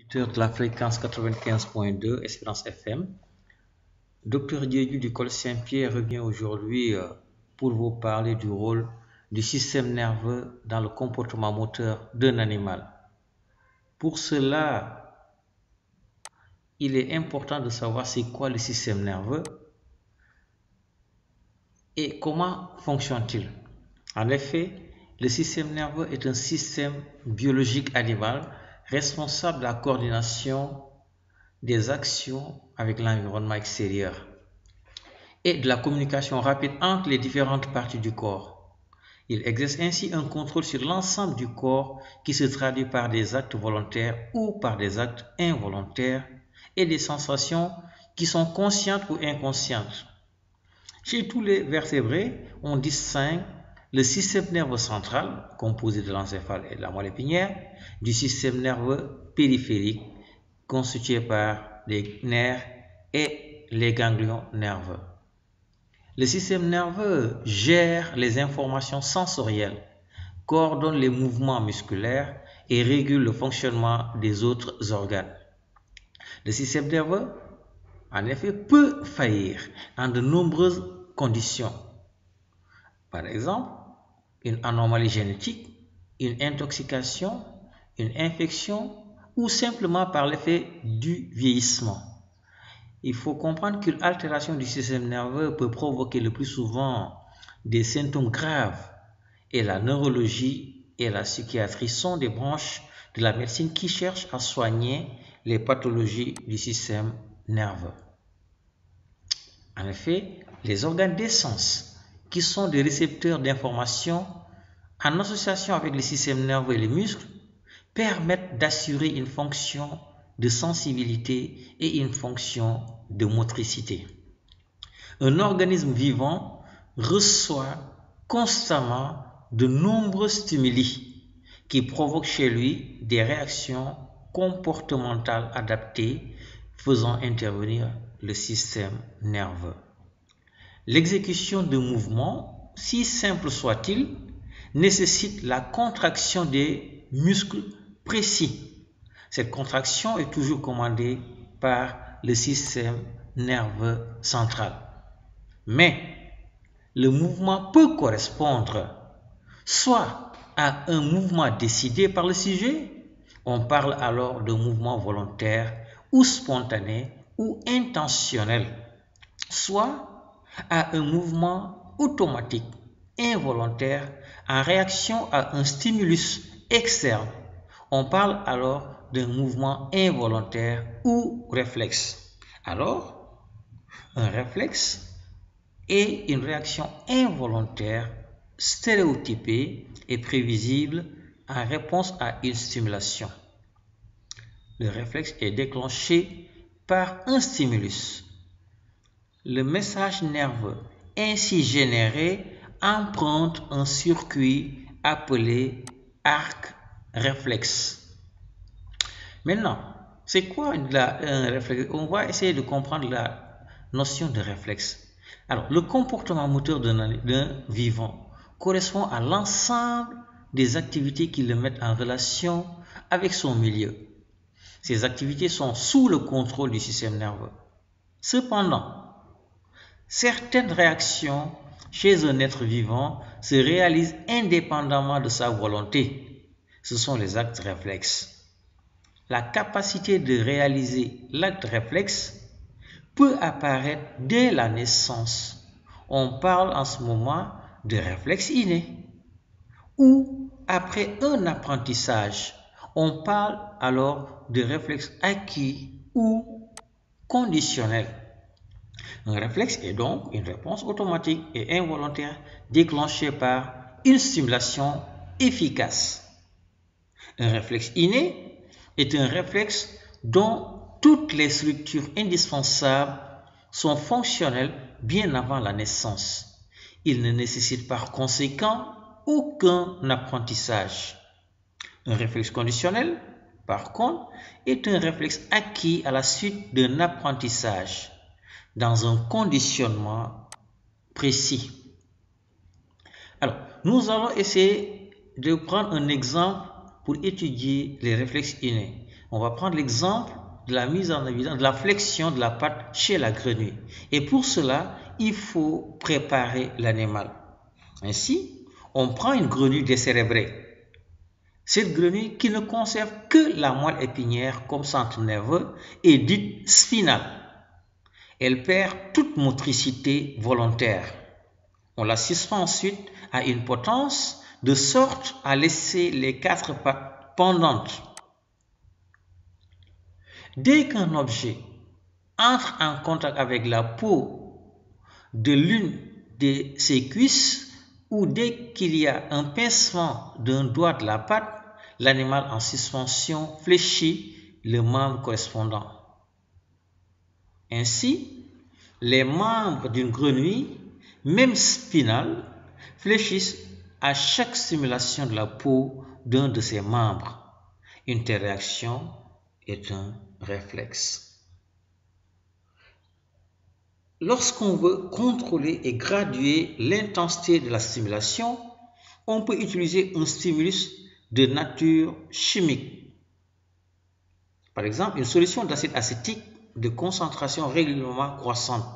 auditeurs de la fréquence 95.2 Espérance FM. Docteur Diédiou du Col Saint-Pierre revient aujourd'hui pour vous parler du rôle du système nerveux dans le comportement moteur d'un animal. Pour cela, il est important de savoir c'est quoi le système nerveux et comment fonctionne-t-il. En effet, le système nerveux est un système biologique animal responsable de la coordination des actions avec l'environnement extérieur et de la communication rapide entre les différentes parties du corps. Il exerce ainsi un contrôle sur l'ensemble du corps qui se traduit par des actes volontaires ou par des actes involontaires et des sensations qui sont conscientes ou inconscientes. Chez tous les vertébrés, on distingue le système nerveux central, composé de l'encéphale et de la moelle épinière, du système nerveux périphérique, constitué par les nerfs et les ganglions nerveux. Le système nerveux gère les informations sensorielles, coordonne les mouvements musculaires et régule le fonctionnement des autres organes. Le système nerveux, en effet, peut faillir en de nombreuses conditions. Par exemple, une anomalie génétique, une intoxication, une infection ou simplement par l'effet du vieillissement. Il faut comprendre qu'une altération du système nerveux peut provoquer le plus souvent des symptômes graves et la neurologie et la psychiatrie sont des branches de la médecine qui cherchent à soigner les pathologies du système nerveux. En effet, les organes des sens, qui sont des récepteurs d'informations en association avec le système nerveux et les muscles, permettent d'assurer une fonction de sensibilité et une fonction de motricité. Un organisme vivant reçoit constamment de nombreux stimuli qui provoquent chez lui des réactions comportementales adaptées faisant intervenir le système nerveux. L'exécution de mouvements, si simple soit-il, nécessite la contraction des muscles précis. Cette contraction est toujours commandée par le système nerveux central. Mais le mouvement peut correspondre soit à un mouvement décidé par le sujet, on parle alors de mouvement volontaire ou spontané ou intentionnel, soit à un mouvement automatique, involontaire, en réaction à un stimulus externe. On parle alors d'un mouvement involontaire ou réflexe. Alors, un réflexe est une réaction involontaire, stéréotypée et prévisible en réponse à une stimulation. Le réflexe est déclenché par un stimulus. Le message nerveux ainsi généré emprunte un circuit appelé arc réflexe. Maintenant, c'est quoi un réflexe? On va essayer de comprendre la notion de réflexe. Alors, le comportement moteur d'un vivant correspond à l'ensemble des activités qui le mettent en relation avec son milieu. Ces activités sont sous le contrôle du système nerveux. Cependant, certaines réactions chez un être vivant se réalisent indépendamment de sa volonté. Ce sont les actes réflexes. La capacité de réaliser l'acte réflexe peut apparaître dès la naissance. On parle en ce moment de réflexe inné. Ou après un apprentissage, on parle alors de réflexe acquis ou conditionnel. Un réflexe est donc une réponse automatique et involontaire déclenchée par une stimulation efficace. Un réflexe inné est un réflexe dont toutes les structures indispensables sont fonctionnelles bien avant la naissance. Il ne nécessite par conséquent aucun apprentissage. Un réflexe conditionnel, par contre, est un réflexe acquis à la suite d'un apprentissage dans un conditionnement précis. Alors, nous allons essayer de prendre un exemple pour étudier les réflexes innés. On va prendre l'exemple de la mise en évidence de la flexion de la patte chez la grenouille. Et pour cela, il faut préparer l'animal. Ainsi, on prend une grenouille décérébrée. Cette grenouille qui ne conserve que la moelle épinière comme centre nerveux est dite spinale. Elle perd toute motricité volontaire. On la suspend ensuite à une potence de sorte à laisser les 4 pattes pendantes. Dès qu'un objet entre en contact avec la peau de l'une de ses cuisses ou dès qu'il y a un pincement d'un doigt de la patte, l'animal en suspension fléchit le membre correspondant. Ainsi, les membres d'une grenouille, même spinale, fléchissent à chaque stimulation de la peau d'un de ses membres. Une telle réaction est un réflexe. Lorsqu'on veut contrôler et graduer l'intensité de la stimulation, on peut utiliser un stimulus de nature chimique. Par exemple, une solution d'acide acétique de concentration régulièrement croissante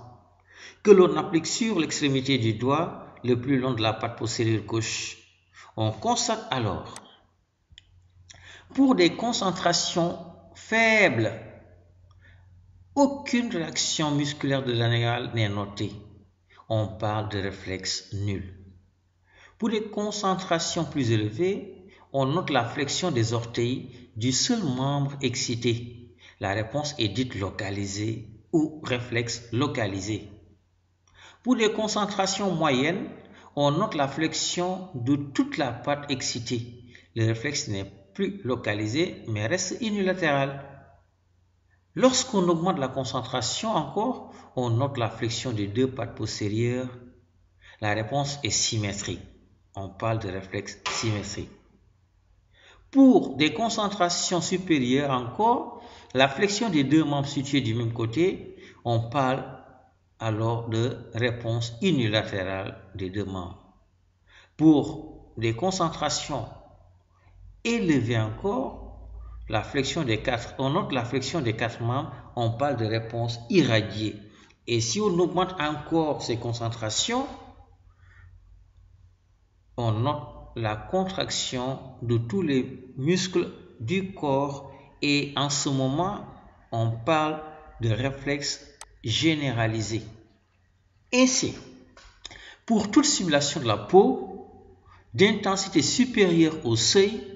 que l'on applique sur l'extrémité du doigt le plus long de la patte postérieure gauche. On constate alors, pour des concentrations faibles, aucune réaction musculaire de l'animal n'est notée. On parle de réflexe nul. Pour des concentrations plus élevées, on note la flexion des orteils du seul membre excité. La réponse est dite localisée ou réflexe localisé. Pour des concentrations moyennes, on note la flexion de toute la patte excitée. Le réflexe n'est plus localisé mais reste unilatéral. Lorsqu'on augmente la concentration encore, on note la flexion des 2 pattes postérieures. La réponse est symétrique. On parle de réflexe symétrique. Pour des concentrations supérieures encore, la flexion des 2 membres situés du même côté, on parle alors de réponse unilatérale des 2 membres. Pour des concentrations élevées encore, on note la flexion des 4 membres, on parle de réponse irradiée. Et si on augmente encore ces concentrations, on note la contraction de tous les muscles du corps et en ce moment, on parle de réflexe généralisé. Ainsi, pour toute stimulation de la peau d'intensité supérieure au seuil,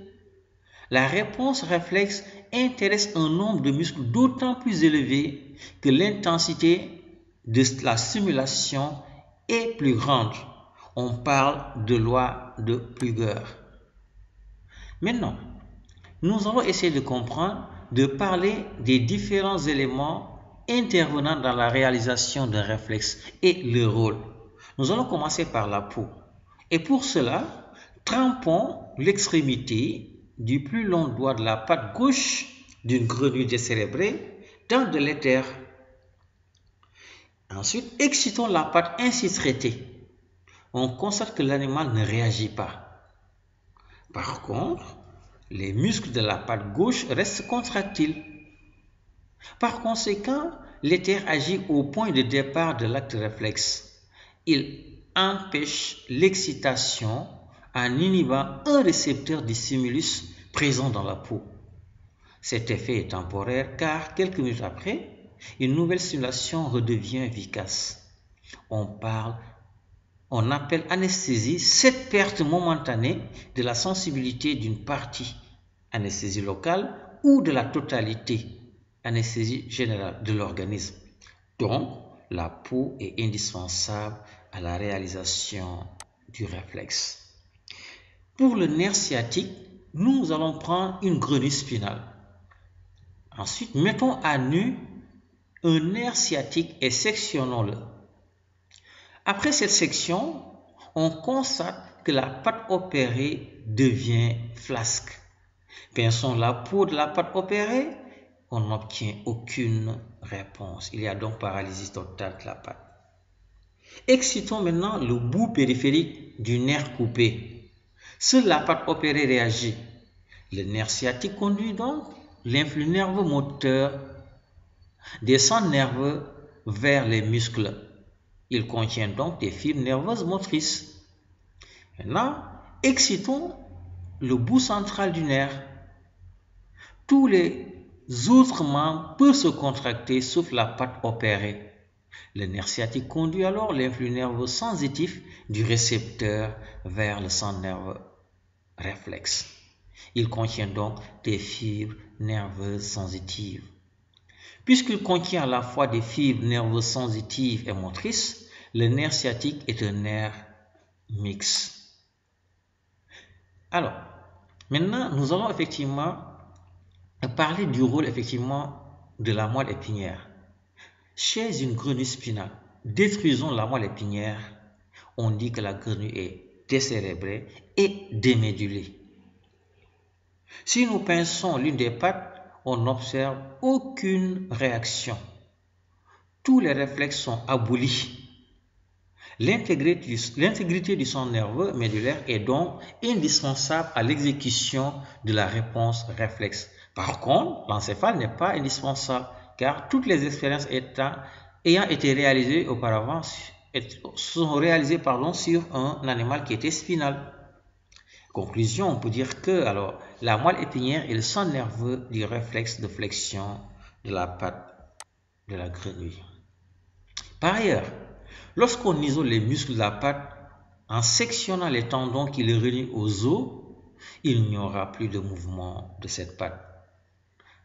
la réponse réflexe intéresse un nombre de muscles d'autant plus élevé que l'intensité de la stimulation est plus grande. On parle de loi de Plüger. Maintenant, nous allons essayer de comprendre, de parler des différents éléments intervenant dans la réalisation d'un réflexe et le rôle. Nous allons commencer par la peau. Et pour cela, trempons l'extrémité du plus long doigt de la patte gauche d'une grenouille décérébrée dans de l'éther. Ensuite, excitons la patte ainsi traitée. On constate que l'animal ne réagit pas. Par contre, les muscles de la patte gauche restent contractiles. Par conséquent, l'éther agit au point de départ de l'acte réflexe. Il empêche l'excitation en inhibant un récepteur du stimulus présent dans la peau. Cet effet est temporaire car quelques minutes après, une nouvelle stimulation redevient efficace. On appelle anesthésie cette perte momentanée de la sensibilité d'une partie, anesthésie locale, ou de la totalité, anesthésie générale de l'organisme. Donc, la peau est indispensable à la réalisation du réflexe. Pour le nerf sciatique, nous allons prendre une grenouille spinale. Ensuite, mettons à nu un nerf sciatique et sectionnons-le. Après cette section, on constate que la patte opérée devient flasque. Pinçons la peau de la patte opérée, on n'obtient aucune réponse. Il y a donc paralysie totale de la patte. Excitons maintenant le bout périphérique du nerf coupé. Seule la patte opérée réagit. Le nerf sciatique conduit donc l'influx nerveux moteur des centres nerveux vers les muscles. Il contient donc des fibres nerveuses motrices. Maintenant, excitons le bout central du nerf. Tous les autres membres peuvent se contracter sauf la patte opérée. Le nerf sciatique conduit alors l'influx nerveux sensitif du récepteur vers le centre nerveux réflexe. Il contient donc des fibres nerveuses sensitives. Puisqu'il contient à la fois des fibres nerveuses sensitives et motrices, le nerf sciatique est un nerf mixte. Alors, maintenant, nous allons effectivement parler du rôle de la moelle épinière. Chez une grenouille spinale, détruisons la moelle épinière, on dit que la grenouille est décérébrée et démédulée. Si nous pinçons l'une des pattes, on n'observe aucune réaction. Tous les réflexes sont abolis. L'intégrité du centre nerveux médulaire est donc indispensable à l'exécution de la réponse réflexe. Par contre, l'encéphale n'est pas indispensable car toutes les expériences ayant été réalisées auparavant sont réalisées sur un animal qui était spinal. Conclusion, on peut dire que la moelle épinière est le centre nerveux du réflexe de flexion de la patte de la grenouille. Par ailleurs, lorsqu'on isole les muscles de la patte en sectionnant les tendons qui les relient aux os, il n'y aura plus de mouvement de cette patte.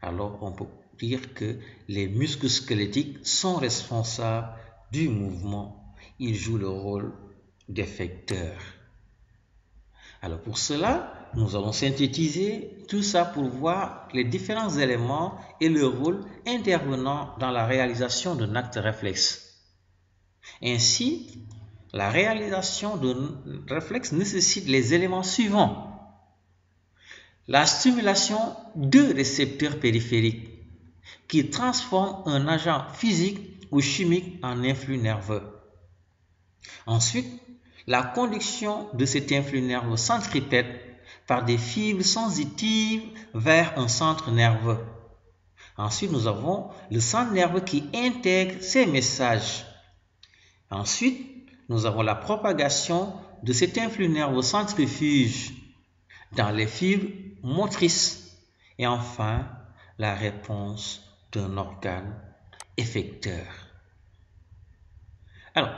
Alors on peut dire que les muscles squelettiques sont responsables du mouvement. Ils jouent le rôle d'effecteur. Alors pour cela, nous allons synthétiser tout ça pour voir les différents éléments et leur rôle intervenant dans la réalisation d'un acte réflexe. Ainsi, la réalisation d'un réflexe nécessite les éléments suivants. La stimulation de récepteurs périphériques qui transforment un agent physique ou chimique en influx nerveux. Ensuite, la conduction de cet influx nerveux centripète par des fibres sensitives vers un centre nerveux. Ensuite, nous avons le centre nerveux qui intègre ces messages. Ensuite, nous avons la propagation de cet influx nerveux centrifuge dans les fibres motrices. Et enfin, la réponse d'un organe effecteur. Alors,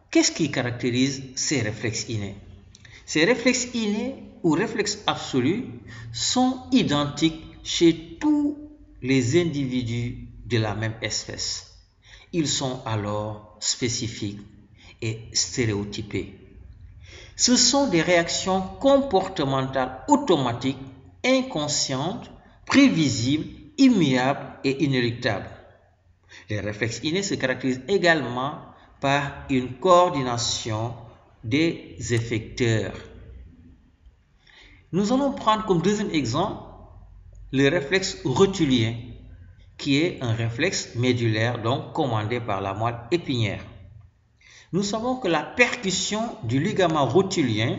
qu'est-ce qui caractérise ces réflexes innés? Ces réflexes innés ou réflexes absolus sont identiques chez tous les individus de la même espèce. Ils sont alors spécifiques et stéréotypés. Ce sont des réactions comportementales automatiques, inconscientes, prévisibles, immuables et inéluctables. Les réflexes innés se caractérisent également par une coordination des effecteurs. Nous allons prendre comme deuxième exemple le réflexe rotulien, qui est un réflexe médulaire donc commandé par la moelle épinière. Nous savons que la percussion du ligament rotulien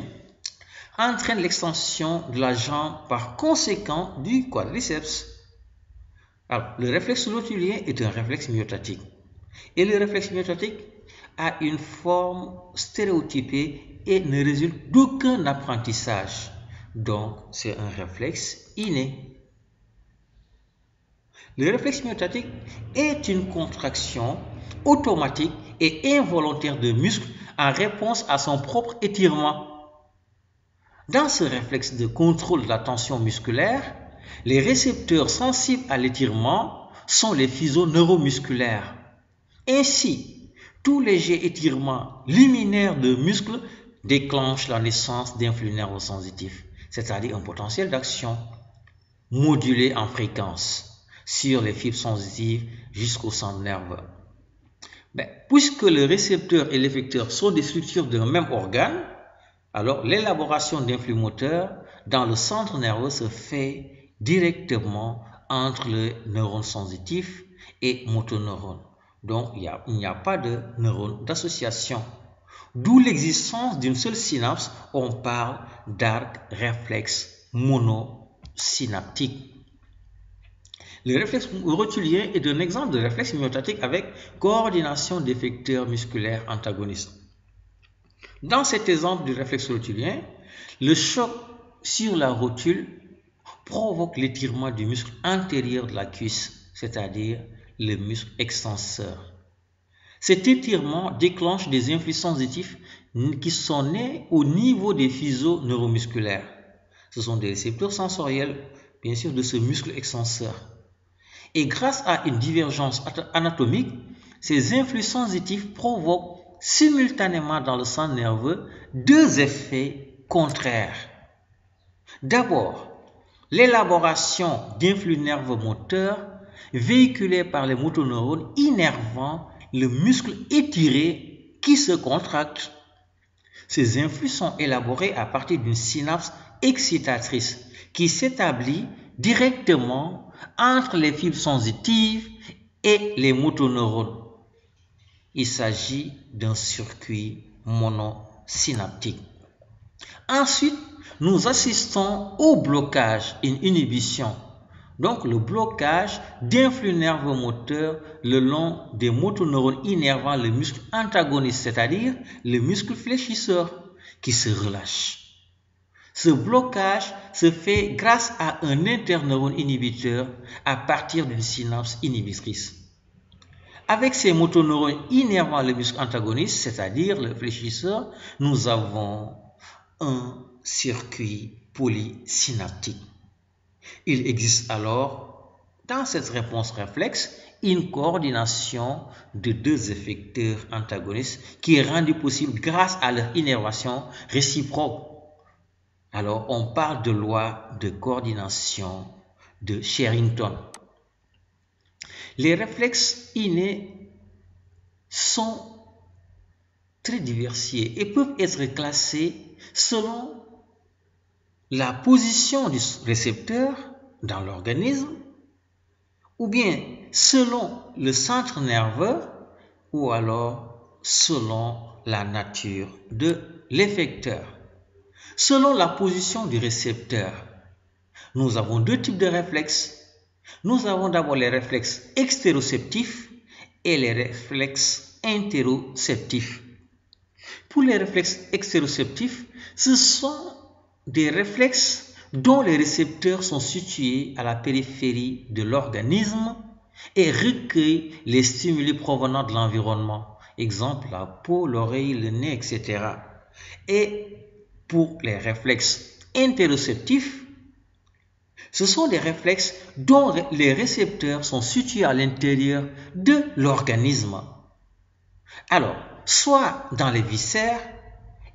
entraîne l'extension de la jambe par conséquent du quadriceps. Alors, le réflexe rotulien est un réflexe myotatique. Et le réflexe myotatique a une forme stéréotypée et ne résulte d'aucun apprentissage. Donc, c'est un réflexe inné. Le réflexe myotatique est une contraction automatique et involontaire de muscles en réponse à son propre étirement. Dans ce réflexe de contrôle de la tension musculaire, les récepteurs sensibles à l'étirement sont les fuseaux neuromusculaires. Ainsi, tout léger étirement liminaire de muscles déclenche la naissance d'influx nerveux sensitifs, c'est-à-dire un potentiel d'action modulé en fréquence sur les fibres sensitives jusqu'au centre nerveux. Puisque le récepteur et l'effecteur sont des structures d'un même organe, alors l'élaboration d'influx moteurs dans le centre nerveux se fait directement entre le neurone sensitif et motoneurone. Donc, il n'y a pas de neurone d'association. D'où l'existence d'une seule synapse, on parle d'arc réflexe monosynaptique. Le réflexe rotulien est un exemple de réflexe myotatique avec coordination d'effecteurs musculaires antagonistes. Dans cet exemple du réflexe rotulien, le choc sur la rotule provoque l'étirement du muscle antérieur de la cuisse, c'est-à-dire le muscle extenseur. Cet étirement déclenche des influx sensitifs qui sont nés au niveau des fuseaux neuromusculaires. Ce sont des récepteurs sensoriels, bien sûr, de ce muscle extenseur. Et grâce à une divergence anatomique, ces influx sensitifs provoquent simultanément dans le centre nerveux deux effets contraires. D'abord, l'élaboration d'influx nerveux moteurs véhiculés par les motoneurones innervant le muscle étiré qui se contracte. Ces influx sont élaborés à partir d'une synapse excitatrice qui s'établit directement entre les fibres sensitives et les motoneurones. Il s'agit d'un circuit monosynaptique. Ensuite, nous assistons au blocage, une inhibition. Donc, le blocage d'influx nerveux moteurs le long des motoneurones innervant le muscle antagoniste, c'est-à-dire le muscle fléchisseur, qui se relâche. Ce blocage se fait grâce à un interneurone inhibiteur à partir d'une synapse inhibitrice. Avec ces motoneurones innervant le muscle antagoniste, c'est-à-dire le fléchisseur, nous avons un circuit polysynaptique. Il existe alors, dans cette réponse réflexe, une coordination de deux effecteurs antagonistes qui est rendue possible grâce à leur innervation réciproque. Alors, on parle de loi de coordination de Sherrington. Les réflexes innés sont très diversifiés et peuvent être classés selon la position du récepteur dans l'organisme ou bien selon le centre nerveux ou alors selon la nature de l'effecteur. Selon la position du récepteur, nous avons deux types de réflexes. Nous avons d'abord les réflexes extéroceptifs et les réflexes interoceptifs. Pour les réflexes extéroceptifs, ce sont des réflexes dont les récepteurs sont situés à la périphérie de l'organisme et recueillent les stimuli provenant de l'environnement. Exemple, la peau, l'oreille, le nez, etc. Et pour les réflexes interoceptifs, ce sont des réflexes dont les récepteurs sont situés à l'intérieur de l'organisme. Alors, soit dans les viscères,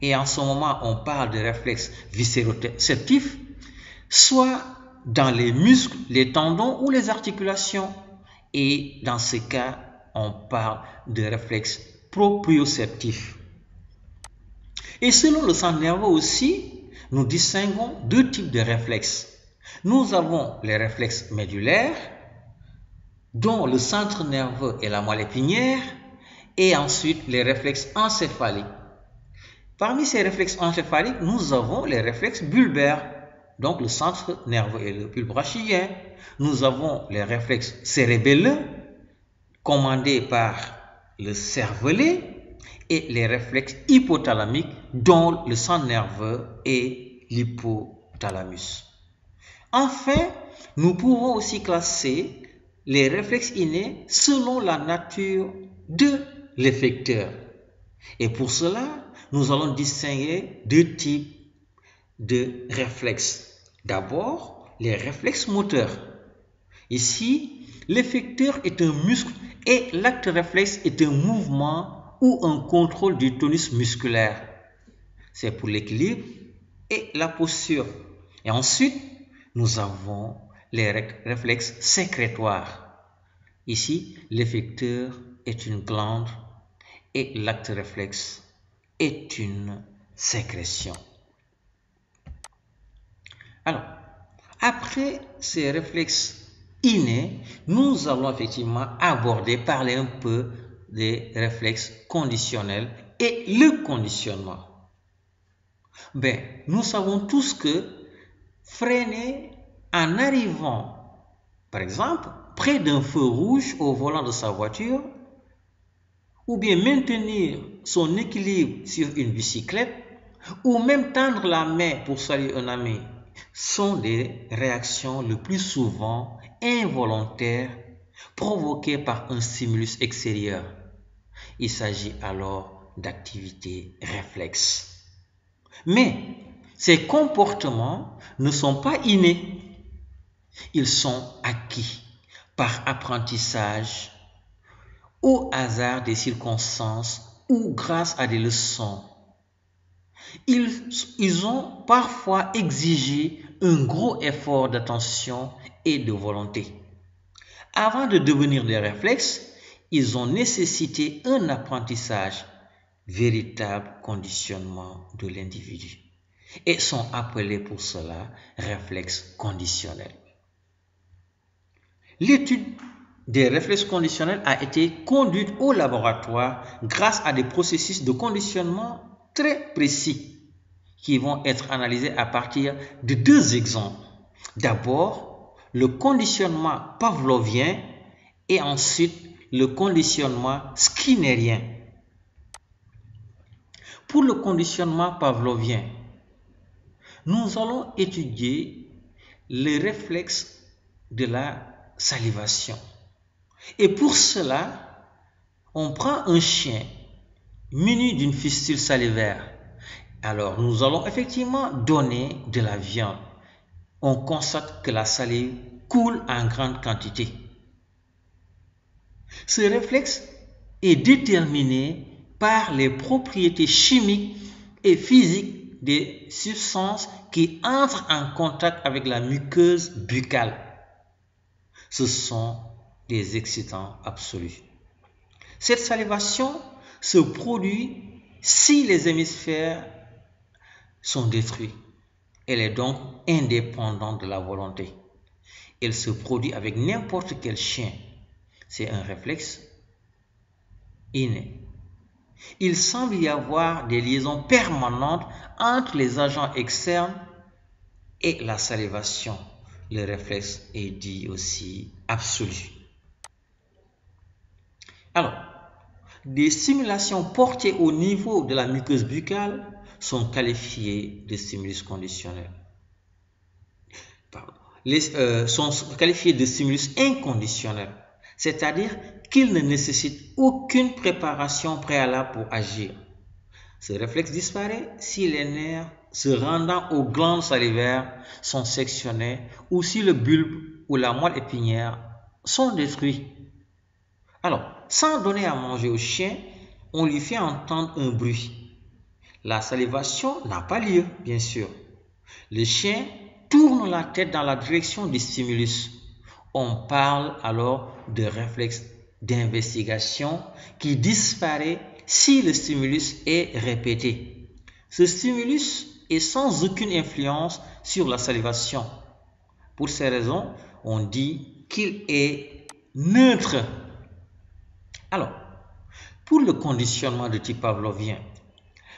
et en ce moment on parle de réflexes viscéroceptifs, soit dans les muscles, les tendons ou les articulations. Et dans ce cas, on parle de réflexes proprioceptifs. Et selon le centre nerveux aussi, nous distinguons deux types de réflexes. Nous avons les réflexes médulaires, dont le centre nerveux est la moelle épinière, et ensuite les réflexes encéphaliques. Parmi ces réflexes encéphaliques, nous avons les réflexes bulbaires, donc le centre nerveux est le bulbe rachidien. Nous avons les réflexes cérébelleux, commandés par le cervelet, et les réflexes hypothalamiques, dont le centre nerveux est l'hypothalamus. Enfin, nous pouvons aussi classer les réflexes innés selon la nature de l'effecteur. Et pour cela, nous allons distinguer deux types de réflexes. D'abord, les réflexes moteurs. Ici, l'effecteur est un muscle et l'acte réflexe est un mouvement ou un contrôle du tonus musculaire. C'est pour l'équilibre et la posture. Et ensuite, nous avons les réflexes sécrétoires. Ici, l'effecteur est une glande et l'acte réflexe est une sécrétion. Alors, après ces réflexes innés, nous allons effectivement parler un peu des réflexes conditionnels et le conditionnement. Nous savons tous que freiner en arrivant Par exemple, près d'un feu rouge au volant de sa voiture, ou bien maintenir son équilibre sur une bicyclette, ou même tendre la main pour saluer un ami, sont des réactions le plus souvent involontaires provoquées par un stimulus extérieur. Il s'agit alors d'activités réflexes. Mais ces comportements ne sont pas innés. Ils sont acquis par apprentissage, au hasard des circonstances ou grâce à des leçons. Ils ont parfois exigé un gros effort d'attention et de volonté. Avant de devenir des réflexes, ils ont nécessité un apprentissage, véritable conditionnement de l'individu, et sont appelés pour cela réflexes conditionnels. L'étude des réflexes conditionnels a été conduite au laboratoire grâce à des processus de conditionnement très précis qui vont être analysés à partir de deux exemples. D'abord, le conditionnement pavlovien et ensuite le conditionnement skinnérien. Pour le conditionnement pavlovien, nous allons étudier les réflexes de la salivation. Et pour cela, on prend un chien muni d'une fistule salivaire. Alors, nous allons effectivement donner de la viande. On constate que la salive coule en grande quantité. Ce réflexe est déterminé par les propriétés chimiques et physiques des substances qui entrent en contact avec la muqueuse buccale. Ce sont des excitants absolus. Cette salivation se produit si les hémisphères sont détruits. Elle est donc indépendante de la volonté. Elle se produit avec n'importe quel chien. C'est un réflexe inné. Il semble y avoir des liaisons permanentes entre les agents externes et la salivation. Le réflexe est dit aussi absolu. Alors, des stimulations portées au niveau de la muqueuse buccale sont qualifiées de stimulus conditionnels. Sont qualifiés de stimulus inconditionnels, c'est-à-dire qu'ils ne nécessitent aucune préparation préalable pour agir. Ce réflexe disparaît si les nerfs se rendant aux glandes salivaires sont sectionnés ou si le bulbe ou la moelle épinière sont détruits. Alors, sans donner à manger au chien, on lui fait entendre un bruit. La salivation n'a pas lieu, bien sûr. Le chien tourne la tête dans la direction du stimulus. On parle alors de réflexe d'investigation qui disparaît si le stimulus est répété. Ce stimulus est sans aucune influence sur la salivation. Pour ces raisons, on dit qu'il est neutre. Alors, pour le conditionnement de type pavlovien,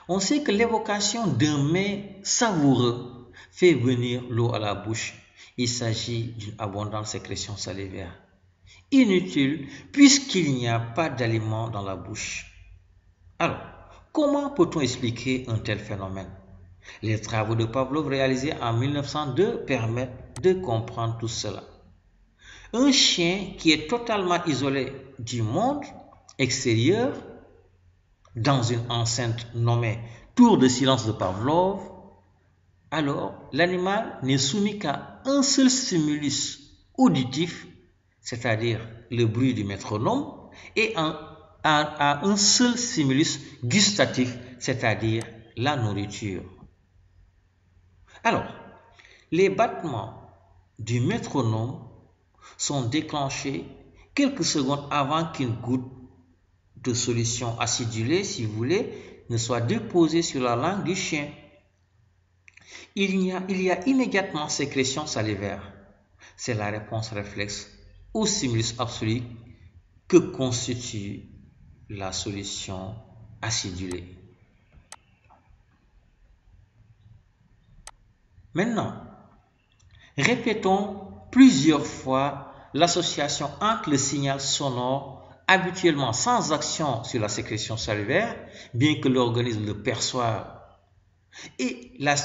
on sait que l'évocation d'un mets savoureux fait venir l'eau à la bouche. Il s'agit d'une abondante sécrétion salivaire. Inutile puisqu'il n'y a pas d'aliment dans la bouche. Alors, comment peut-on expliquer un tel phénomène? Les travaux de Pavlov réalisés en 1902 permettent de comprendre tout cela. Un chien qui est totalement isolé du monde extérieur dans une enceinte nommée tour de silence de Pavlov, alors l'animal n'est soumis qu'à un seul stimulus auditif, c'est-à-dire le bruit du métronome, et à un seul stimulus gustatif, c'est-à-dire la nourriture. Alors, les battements du métronome sont déclenchés quelques secondes avant qu'une goutte de solution acidulée, si vous voulez, ne soit déposée sur la langue du chien. Il y a immédiatement sécrétion salivaire. C'est la réponse réflexe au stimulus absolu que constitue la solution acidulée. Maintenant, répétons plusieurs fois l'association entre le signal sonore, habituellement sans action sur la sécrétion salivaire, bien que l'organisme le perçoive, et la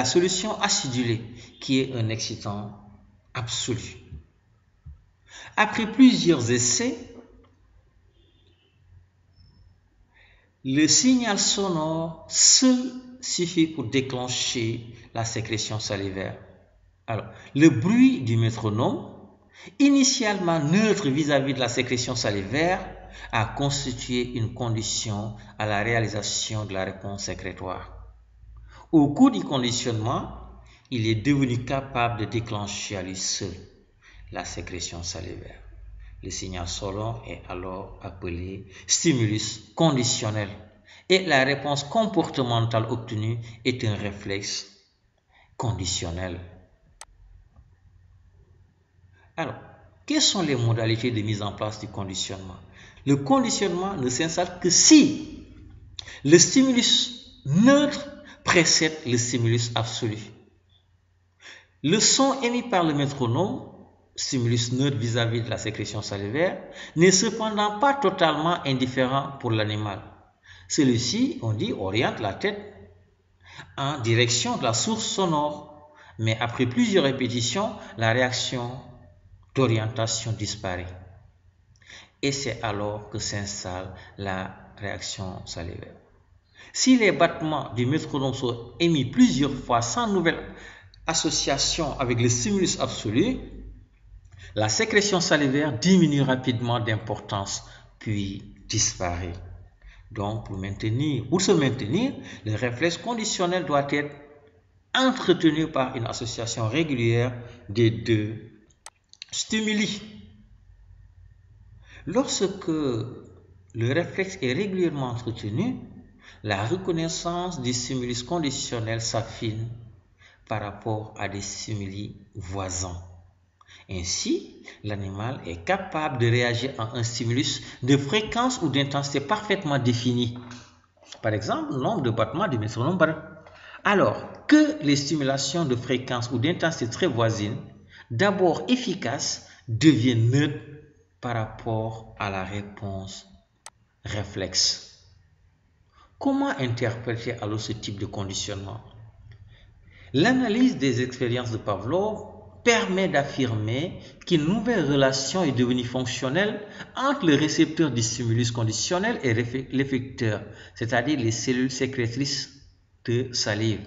solution acidulée, qui est un excitant absolu. Après plusieurs essais, le signal sonore seul suffit pour déclencher la sécrétion salivaire. Alors, le bruit du métronome, initialement neutre vis-à-vis de la sécrétion salivaire, a constitué une condition à la réalisation de la réponse sécrétoire. Au cours du conditionnement, il est devenu capable de déclencher à lui seul la sécrétion salivaire. Le signal sonore est alors appelé stimulus conditionnel et la réponse comportementale obtenue est un réflexe conditionnel. Alors, quelles sont les modalités de mise en place du conditionnement? Le conditionnement ne s'installe que si le stimulus neutre précède le stimulus absolu. Le son émis par le métronome, stimulus neutre vis-à-vis de la sécrétion salivaire, n'est cependant pas totalement indifférent pour l'animal. Celui-ci, on dit, oriente la tête en direction de la source sonore, mais après plusieurs répétitions, la réaction d'orientation disparaît. Et c'est alors que s'installe la réaction salivaire. Si les battements du métronome sont émis plusieurs fois sans nouvelle association avec le stimulus absolu, la sécrétion salivaire diminue rapidement d'importance puis disparaît. Donc, pour se maintenir, le réflexe conditionnel doit être entretenu par une association régulière des deux stimuli. Lorsque le réflexe est régulièrement entretenu, la reconnaissance du stimulus conditionnel s'affine par rapport à des stimuli voisins. Ainsi, l'animal est capable de réagir à un stimulus de fréquence ou d'intensité parfaitement définie. Par exemple, le nombre de battements du métronome. Alors que les stimulations de fréquence ou d'intensité très voisines, d'abord efficaces, deviennent neutres par rapport à la réponse réflexe. Comment interpréter alors ce type de conditionnement? L'analyse des expériences de Pavlov permet d'affirmer qu'une nouvelle relation est devenue fonctionnelle entre le récepteur du stimulus conditionnel et l'effecteur, c'est-à-dire les cellules sécrétrices de salive.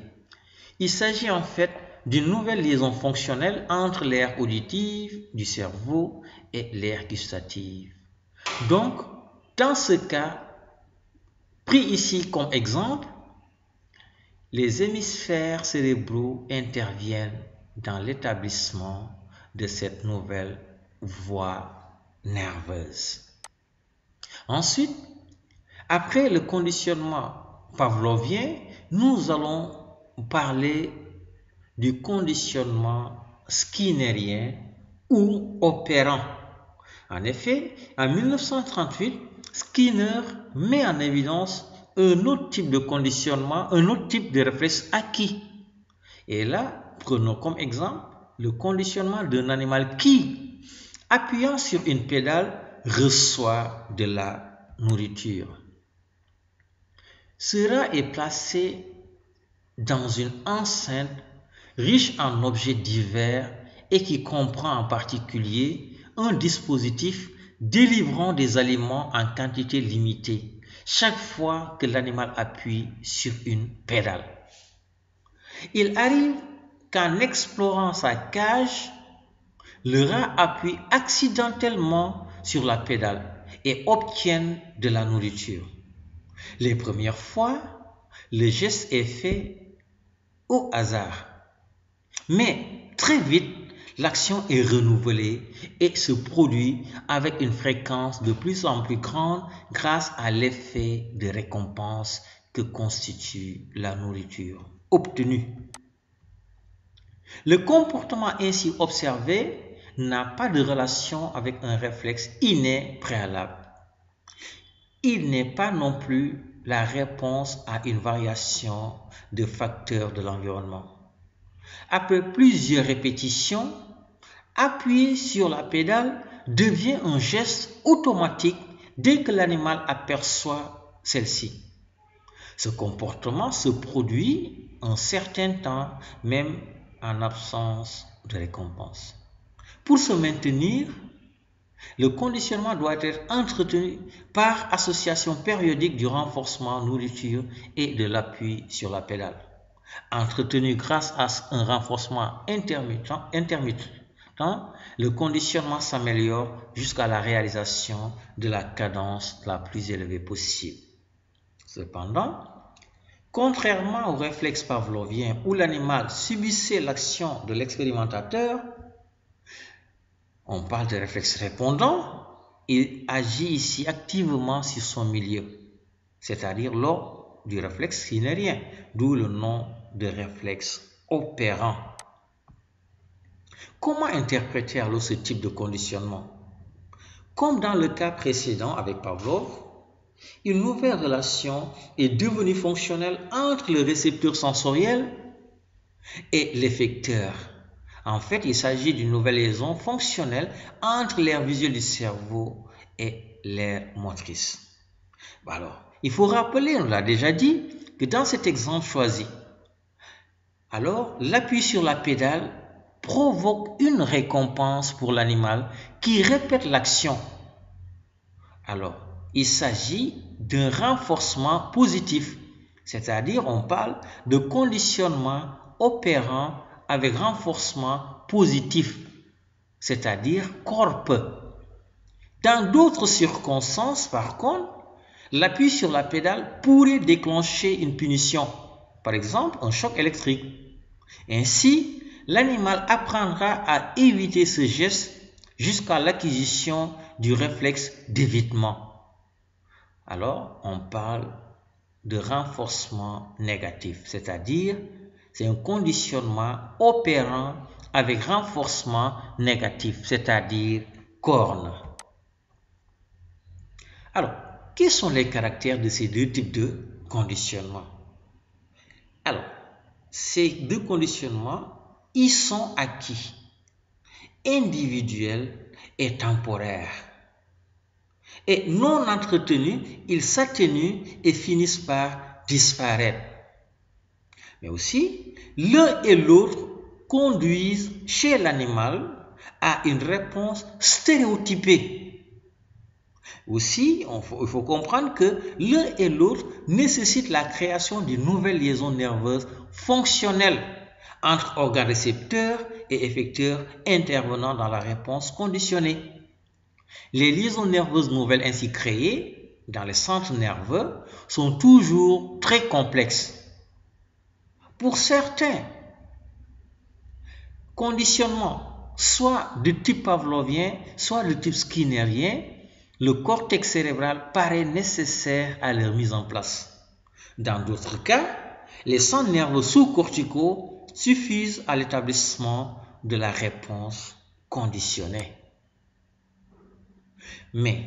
Il s'agit en fait d'une nouvelle liaison fonctionnelle entre l'aire auditive du cerveau et l'aire gustative. Donc, dans ce cas, pris ici comme exemple, les hémisphères cérébraux interviennent dans l'établissement de cette nouvelle voie nerveuse. Ensuite, après le conditionnement pavlovien, nous allons parler du conditionnement skinnérien ou opérant. En effet, en 1938, Skinner met en évidence un autre type de conditionnement, un autre type de réflexe acquis. Et là, prenons comme exemple le conditionnement d'un animal qui, appuyant sur une pédale, reçoit de la nourriture. Ce rat est placé dans une enceinte riche en objets divers et qui comprend en particulier un dispositif délivrant des aliments en quantité limitée chaque fois que l'animal appuie sur une pédale. Il arrive qu'en explorant sa cage, le rat appuie accidentellement sur la pédale et obtienne de la nourriture. Les premières fois, le geste est fait au hasard. Mais très vite, l'action est renouvelée et se produit avec une fréquence de plus en plus grande grâce à l'effet de récompense que constitue la nourriture obtenue. Le comportement ainsi observé n'a pas de relation avec un réflexe inné préalable. Il n'est pas non plus la réponse à une variation de facteurs de l'environnement. Après plusieurs répétitions, Appuyer sur la pédale devient un geste automatique dès que l'animal aperçoit celle-ci. Ce comportement se produit un certain temps, même en absence de récompense. Pour se maintenir, le conditionnement doit être entretenu par association périodique du renforcement nourriture et de l'appui sur la pédale. Entretenu grâce à un renforcement intermittent, le conditionnement s'améliore jusqu'à la réalisation de la cadence la plus élevée possible. Cependant, contrairement au réflexe pavlovien où l'animal subissait l'action de l'expérimentateur, on parle de réflexe répondant, il agit ici activement sur son milieu, c'est-à-dire lors du réflexe skinnérien, d'où le nom de réflexe opérant. Comment interpréter alors ce type de conditionnement? Comme dans le cas précédent avec Pavlov, une nouvelle relation est devenue fonctionnelle entre le récepteur sensoriel et l'effecteur. En fait, il s'agit d'une nouvelle liaison fonctionnelle entre l'aire visuelle du cerveau et l'aire motrice. Alors, il faut rappeler, on l'a déjà dit, que dans cet exemple choisi, alors l'appui sur la pédale provoque une récompense pour l'animal qui répète l'action. Alors, il s'agit d'un renforcement positif, c'est-à-dire on parle de conditionnement opérant avec renforcement positif, c'est-à-dire corp. Dans d'autres circonstances, par contre, l'appui sur la pédale pourrait déclencher une punition, par exemple un choc électrique. Ainsi, l'animal apprendra à éviter ce geste jusqu'à l'acquisition du réflexe d'évitement. Alors, on parle de renforcement négatif, c'est-à-dire c'est un conditionnement opérant avec renforcement négatif, c'est-à-dire corne. Alors, quels sont les caractères de ces deux types de conditionnement? Alors, ces deux conditionnements, ils sont acquis, individuels et temporaires. Et non entretenus, ils s'atténuent et finissent par disparaître. Mais aussi, l'un et l'autre conduisent chez l'animal à une réponse stéréotypée. Aussi, il faut comprendre que l'un et l'autre nécessitent la création d'une nouvelle liaison nerveuse fonctionnelle entre organes récepteurs et effecteurs intervenant dans la réponse conditionnée. Les liaisons nerveuses nouvelles ainsi créées dans les centres nerveux sont toujours très complexes. Pour certains conditionnements, soit de type pavlovien, soit de type skinnérien, le cortex cérébral paraît nécessaire à leur mise en place. Dans d'autres cas, les centres nerveux sous-corticaux suffisent à l'établissement de la réponse conditionnée. Mais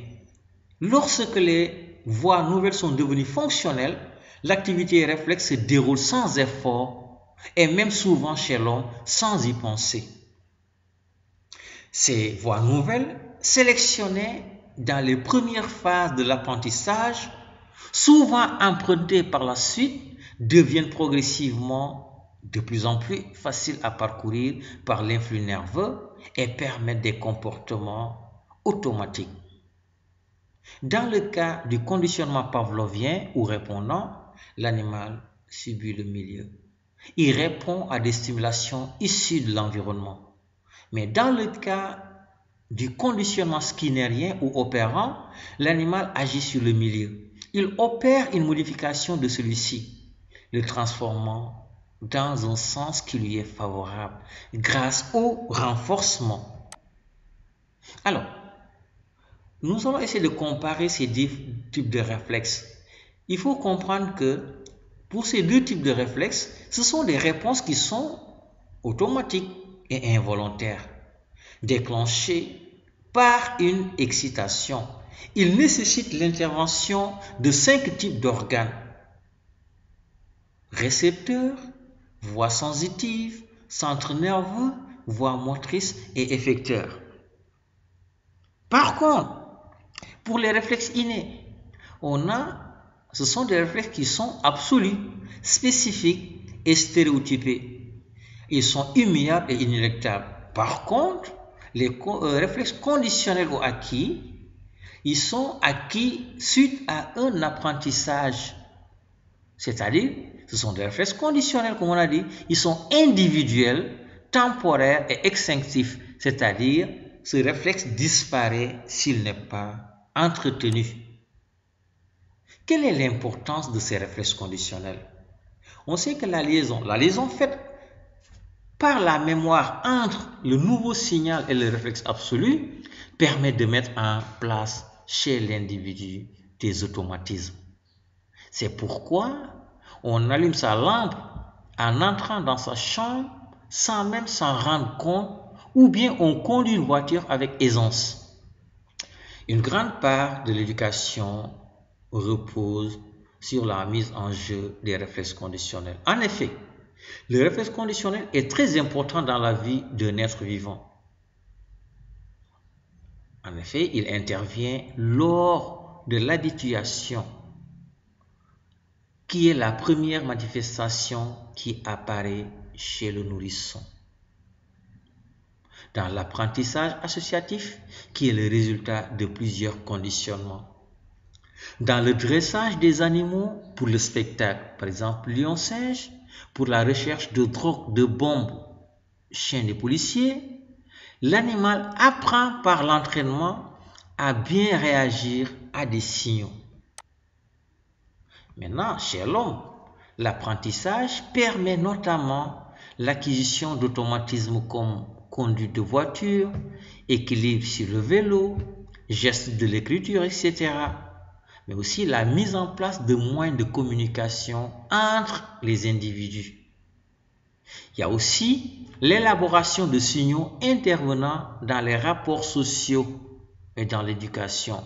lorsque les voies nouvelles sont devenues fonctionnelles, l'activité réflexe se déroule sans effort et même souvent chez l'homme sans y penser. Ces voies nouvelles, sélectionnées dans les premières phases de l'apprentissage, souvent empruntées par la suite, deviennent progressivement de plus en plus faciles à parcourir par l'influx nerveux et permettent des comportements automatiques. Dans le cas du conditionnement pavlovien ou répondant, l'animal subit le milieu. Il répond à des stimulations issues de l'environnement. Mais dans le cas du conditionnement skinnérien ou opérant, l'animal agit sur le milieu. Il opère une modification de celui-ci, le transformant dans un sens qui lui est favorable grâce au renforcement. Alors, nous allons essayer de comparer ces deux types de réflexes. Il faut comprendre que pour ces deux types de réflexes, ce sont des réponses qui sont automatiques et involontaires, déclenchées par une excitation. Ils nécessitent l'intervention de 5 types d'organes: récepteurs, voies sensitives, centre nerveux, voie motrice et effecteur. Par contre, pour les réflexes innés, ce sont des réflexes qui sont absolus, spécifiques et stéréotypés. Ils sont immuables et inéluctables. Par contre, les réflexes conditionnels ou acquis, ils sont acquis suite à un apprentissage. C'est-à-dire, ce sont des réflexes conditionnels, comme on a dit. Ils sont individuels, temporaires et extinctifs. C'est-à-dire, ce réflexe disparaît s'il n'est pas entretenu. Quelle est l'importance de ces réflexes conditionnels? On sait que la liaison faite par la mémoire entre le nouveau signal et le réflexe absolu permet de mettre en place chez l'individu des automatismes. C'est pourquoi on allume sa lampe en entrant dans sa chambre sans même s'en rendre compte, ou bien on conduit une voiture avec aisance. Une grande part de l'éducation repose sur la mise en jeu des réflexes conditionnels. En effet, le réflexe conditionnel est très important dans la vie d'un être vivant. En effet, il intervient lors de l'habituation, qui est la première manifestation qui apparaît chez le nourrisson. Dans l'apprentissage associatif, qui est le résultat de plusieurs conditionnements. Dans le dressage des animaux pour le spectacle, par exemple lion-singe, pour la recherche de drogue, de bombes, chien et policiers, l'animal apprend par l'entraînement à bien réagir à des signaux. Maintenant, chez l'homme, l'apprentissage permet notamment l'acquisition d'automatismes comme conduite de voiture, équilibre sur le vélo, gestes de l'écriture, etc. Mais aussi la mise en place de moyens de communication entre les individus. Il y a aussi l'élaboration de signaux intervenant dans les rapports sociaux et dans l'éducation.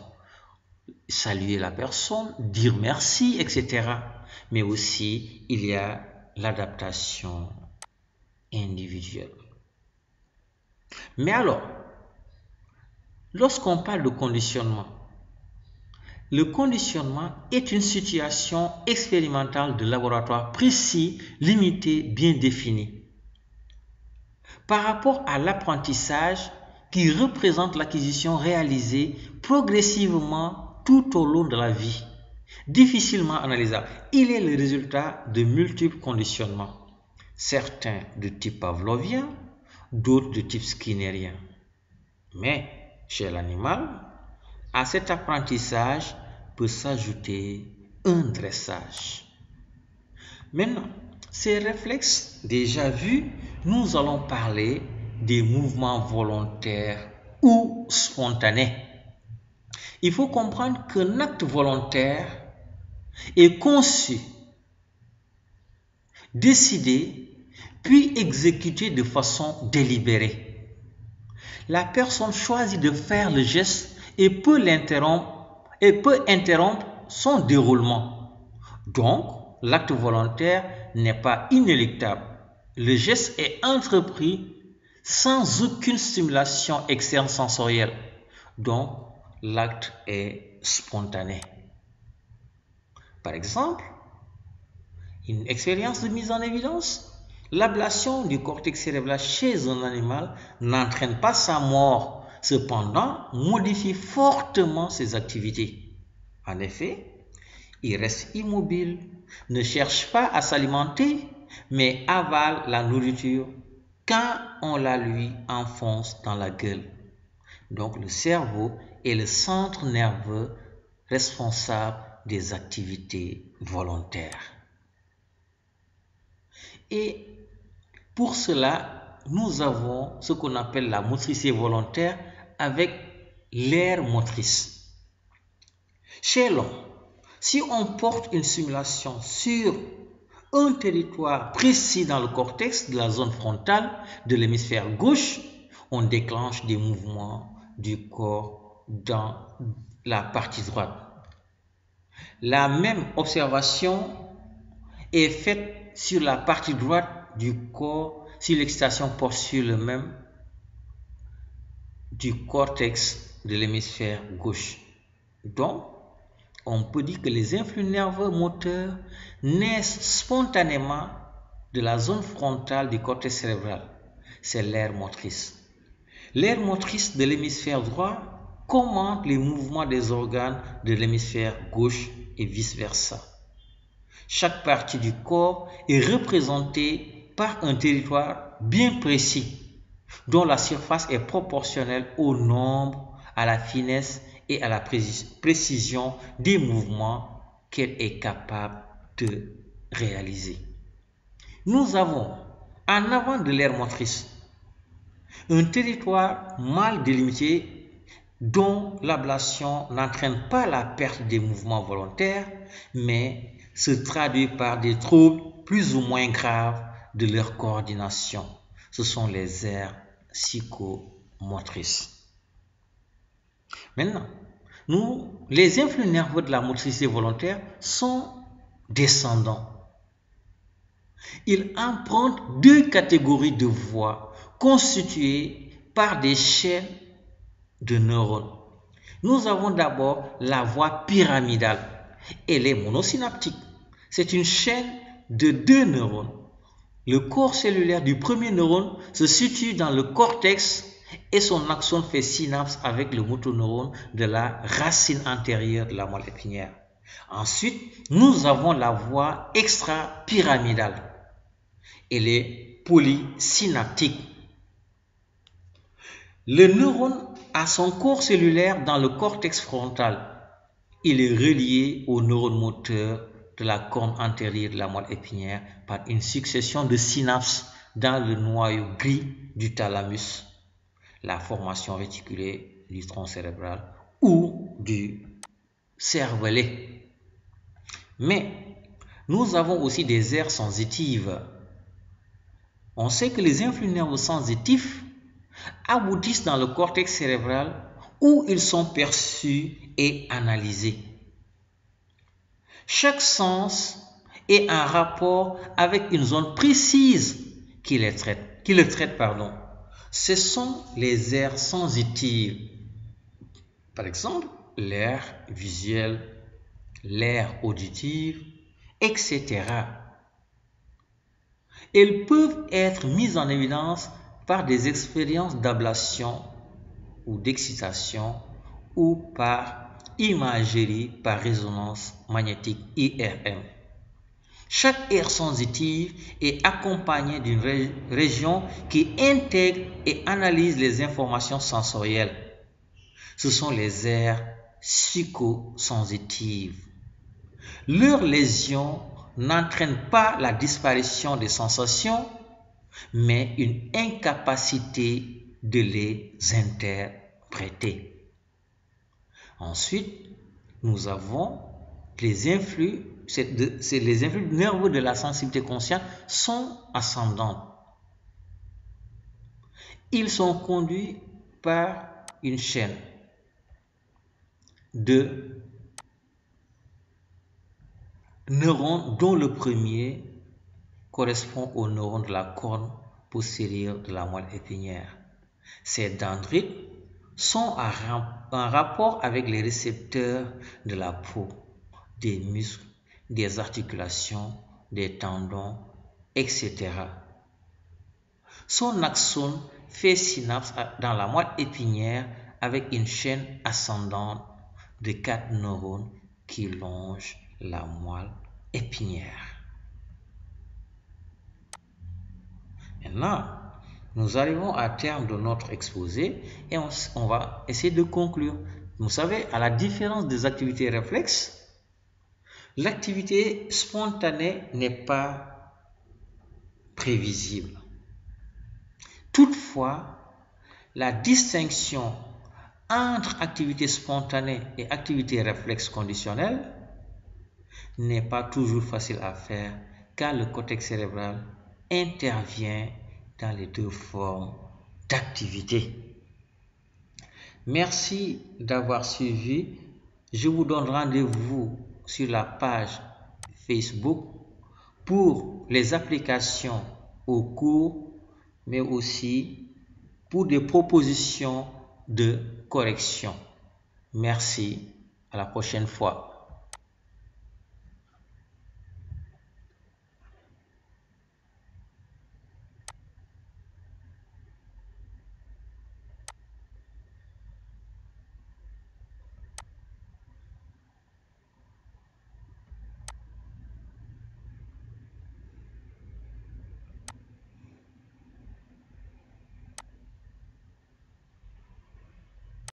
Saluer la personne, dire merci, etc. Mais aussi, il y a l'adaptation individuelle. Mais alors, lorsqu'on parle de conditionnement, le conditionnement est une situation expérimentale de laboratoire précis, limité, bien défini. Par rapport à l'apprentissage qui représente l'acquisition réalisée progressivement tout au long de la vie, difficilement analysable, il est le résultat de multiples conditionnements, certains de type pavlovien, d'autres de type skinnérien. Mais chez l'animal, à cet apprentissage peut s'ajouter un dressage. Maintenant, ces réflexes déjà vus, nous allons parler des mouvements volontaires ou spontanés. Il faut comprendre qu'un acte volontaire est conçu, décidé, puis exécuté de façon délibérée. La personne choisit de faire le geste et peut interrompre son déroulement. Donc, l'acte volontaire n'est pas inéluctable. Le geste est entrepris sans aucune stimulation externe sensorielle. Donc, l'acte est spontané. Par exemple, une expérience de mise en évidence. L'ablation du cortex cérébral chez un animal n'entraîne pas sa mort, cependant modifie fortement ses activités. En effet, il reste immobile, ne cherche pas à s'alimenter, mais avale la nourriture quand on la lui enfonce dans la gueule. Donc le cerveau est le centre nerveux responsable des activités volontaires. Et pour cela, nous avons ce qu'on appelle la motricité volontaire avec l'aire motrice. Chez l'homme, si on porte une stimulation sur un territoire précis dans le cortex de la zone frontale de l'hémisphère gauche, on déclenche des mouvements du corps dans la partie droite. La même observation est faite sur la partie droite du corps si l'excitation porte sur le même du cortex de l'hémisphère gauche. Donc, on peut dire que les influx nerveux moteurs naissent spontanément de la zone frontale du cortex cérébral. C'est l'aire motrice. L'aire motrice de l'hémisphère droit commande les mouvements des organes de l'hémisphère gauche et vice-versa. Chaque partie du corps est représentée par un territoire bien précis, dont la surface est proportionnelle au nombre, à la finesse et à la précision des mouvements qu'elle est capable de réaliser. Nous avons, en avant de l'aire motrice, un territoire mal délimité dont l'ablation n'entraîne pas la perte des mouvements volontaires, mais se traduit par des troubles plus ou moins graves de leur coordination. Ce sont les aires psychomotrices. Maintenant, les influx nerveux de la motricité volontaire sont descendants. Ils empruntent deux catégories de voies constituées par des chaînes de neurones. Nous avons d'abord la voie pyramidale. Elle est monosynaptique. C'est une chaîne de deux neurones. Le corps cellulaire du premier neurone se situe dans le cortex et son axone fait synapse avec le motoneurone de la racine antérieure de la moelle épinière. Ensuite, nous avons la voie extra-pyramidale. Elle est polysynaptique. Le neurone a son corps cellulaire dans le cortex frontal. Il est relié au neurone moteur de la corne antérieure de la moelle épinière par une succession de synapses dans le noyau gris du thalamus, la formation réticulée du tronc cérébral ou du cervelet. Mais nous avons aussi des aires sensitives. On sait que les influx nerveux sensitifs aboutissent dans le cortex cérébral où ils sont perçus et analysés. Chaque sens est en rapport avec une zone précise qui le traite. Ce sont les aires sensitives. Par exemple, l'aire visuelle, l'aire auditive, etc. Elles peuvent être mises en évidence par des expériences d'ablation ou d'excitation ou par imagerie par résonance magnétique IRM. Chaque aire sensitive est accompagnée d'une région qui intègre et analyse les informations sensorielles. Ce sont les aires psychosensitives. Leur lésion n'entraîne pas la disparition des sensations, mais une incapacité de les interpréter. Ensuite, nous avons les influx, les influx nerveux de la sensibilité consciente sont ascendants. Ils sont conduits par une chaîne de neurones dont le premier correspond au neurone de la corne postérieure de la moelle épinière. Ces dendrites sont en rapport avec les récepteurs de la peau, des muscles, des articulations, des tendons, etc. Son axone fait synapse dans la moelle épinière avec une chaîne ascendante de 4 neurones qui longent la moelle épinière. Maintenant, nous arrivons à terme de notre exposé et on va essayer de conclure. Vous savez, à la différence des activités réflexes, l'activité spontanée n'est pas prévisible. Toutefois, la distinction entre activité spontanée et activité réflexe conditionnelle n'est pas toujours facile à faire car le cortex cérébral intervient dans les deux formes d'activité. Merci d'avoir suivi. Je vous donne rendez-vous sur la page Facebook pour les applications au cours mais aussi pour des propositions de correction. Merci, à la prochaine fois.